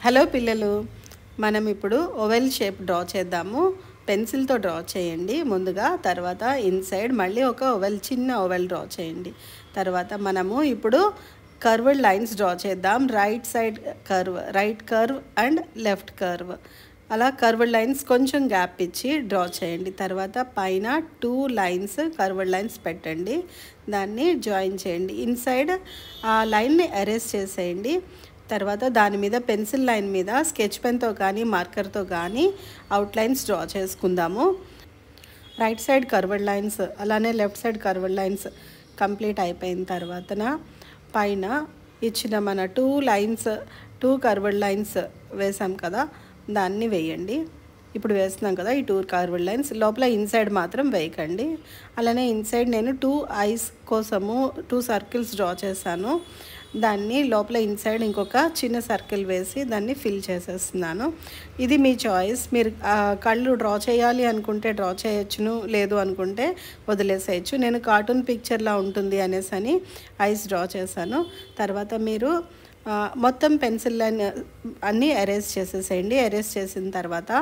Hello పిల్లలు, మనం ఇప్పుడు ఓవెల్ షేప్ డ్రా చేద్దాము. పెన్సిల్తో డ్రా చేయండి ముందుగా. తర్వాత ఇన్సైడ్ మళ్ళీ ఒక చిన్న ఓవెల్ డ్రా చేయండి. తర్వాత మనము ఇప్పుడు కర్వ్డ్ లైన్స్ డ్రా చేద్దాం. Right side curve, right curve and left curve. అలా కర్వ్డ్ లైన్స్ కొంచెం గ్యాప్ ఇచ్చి డ్రా చేయండి. తర్వాత పైన 2 లైన్స్ కర్వ్డ్ లైన్స్ పెట్టండి. దాన్ని జాయిన్ చేయండి. ఇన్సైడ్ ఆ లైన్ని ఎరేస్ చేసేయండి. తర్వాత దాని మీద పెన్సిల్ లైన్ మీద స్కెచ్ పెన్తో కానీ మార్కర్తో కానీ అవుట్లైన్స్ డ్రా చేసుకుందాము. రైట్ సైడ్ కర్వ్డ్ లైన్స్ అలానే left side curved lines complete అయిపోయిన తర్వాతన పైన ఇచ్చిన మన 2 లైన్స్ 2 కర్వ్డ్ లైన్స్ వేసాం కదా, దాన్ని వేయండి. ఇప్పుడు వేస్తున్నాం కదా ఈ 2 కర్వ్డ్ లైన్స్. లోపల ఇన్సైడ్ మాత్రం వేయకండి. అలానే ఇన్సైడ్ నేను 2 ఐస్ కోసము 2 సర్కిల్స్ డ్రా చేశాను. దాన్ని లోపల ఇన్సైడ్ ఇంకొక చిన్న సర్కిల్ వేసి దాన్ని ఫిల్ చేసేస్తున్నాను. ఇది మీ చాయిస్. మీరు కళ్ళు డ్రా చేయాలి అనుకుంటే డ్రా చేయొచ్చును, లేదు అనుకుంటే వదిలేసేయచ్చు. నేను కార్టూన్ పిక్చర్లా ఉంటుంది అనేసి అని ఐస్ డ్రా చేశాను. తర్వాత మీరు మొత్తం పెన్సిల్ లైన్ అన్నీ ఎరేజ్ చేసేసేయండి. ఎరేజ్ చేసిన తర్వాత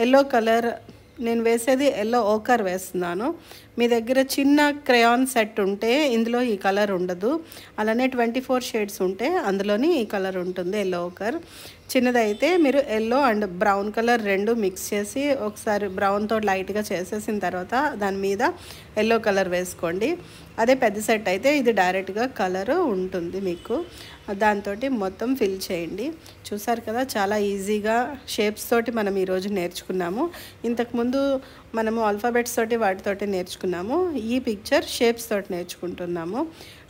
ఎల్లో కలర్, నేను వేసేది ఎల్లో ఓకర్ వేస్తున్నాను. మీ దగ్గర చిన్న క్రేయాన్ సెట్ ఉంటే ఇందులో ఈ కలర్ ఉండదు. అలానే 24 షేడ్స్ ఉంటే అందులోని ఈ కలర్ ఉంటుంది, ఎల్లో ఓకర్. చిన్నదైతే మీరు yellow and brown colour 2 mix చేసి ఒకసారి బ్రౌన్తో లైట్గా చేసేసిన తర్వాత దాని మీద ఎల్లో కలర్ వేసుకోండి. అదే పెద్ద సెట్ అయితే ఇది డైరెక్ట్గా కలర్ ఉంటుంది మీకు. దాంతో మొత్తం ఫిల్ చేయండి. చూసారు కదా, చాలా ఈజీగా షేప్స్ తోటి మనం ఈరోజు నేర్చుకున్నాము. ఇంతకుముందు మనము ఆల్ఫాబెట్స్ తోటి వాటితోటి నేర్చుకున్నాము. ఈ పిక్చర్ షేప్స్ తోటి నేర్చుకుంటున్నాము.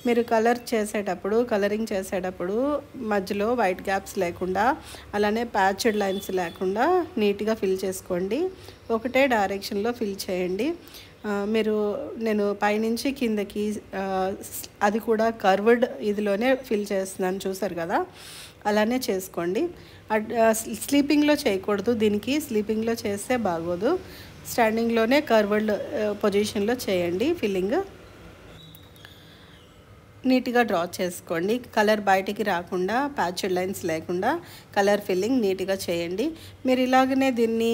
మీరు కలరింగ్ చేసేటప్పుడు మధ్యలో వైట్ గ్యాప్స్ లేకుండా అలానే ప్యాచ్డ్ లైన్స్ లేకుండా నీట్గా ఫిల్ చేసుకోండి. ఒకటే డైరెక్షన్లో ఫిల్ చేయండి. నేను పైనుంచి కిందకి అది కూడా కర్వ్డ్ ఇదిలోనే ఫిల్ చేస్తున్నాను, చూసారు కదా, అలానే చేసుకోండి. స్లీపింగ్లో చేయకూడదు, దీనికి స్లీపింగ్లో చేస్తే బాగోదు. స్టాండింగ్లోనే కర్వ్డ్ పొజిషన్లో చేయండి. ఫిల్లింగ్ నీట్గా డ్రా చేసుకోండి. కలర్ బయటికి రాకుండా, ప్యాచ్డ్ లైన్స్ లేకుండా కలర్ ఫిల్లింగ్ నీట్గా చేయండి. మీరు ఇలాగనే దీన్ని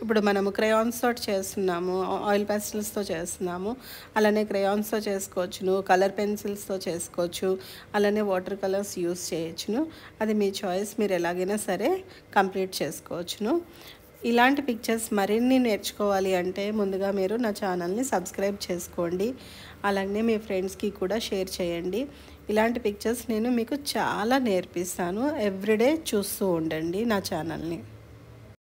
ఇప్పుడు మనము క్రేయాన్స్ తోటి చేస్తున్నాము, ఆయిల్ పెన్సిల్స్తో చేస్తున్నాము. అలానే క్రేయాన్స్తో చేసుకోవచ్చును, కలర్ పెన్సిల్స్తో చేసుకోవచ్చు, అలానే వాటర్ కలర్స్ యూస్ చేయొచ్చును. అది మీ చాయిస్. మీరు ఎలాగైనా సరే కంప్లీట్ చేసుకోవచ్చును. ఇలాంటి పిక్చర్స్ మరిన్ని నేర్చుకోవాలి అంటే ముందుగా మీరు నా ఛానల్ని సబ్స్క్రైబ్ చేసుకోండి. అలాగే మీ ఫ్రెండ్స్కి కూడా షేర్ చేయండి. ఇలాంటి పిక్చర్స్ నేను మీకు చాలా నేర్పిస్తాను. ఎవ్రీడే చూస్తూ ఉండండి నా ఛానల్ని.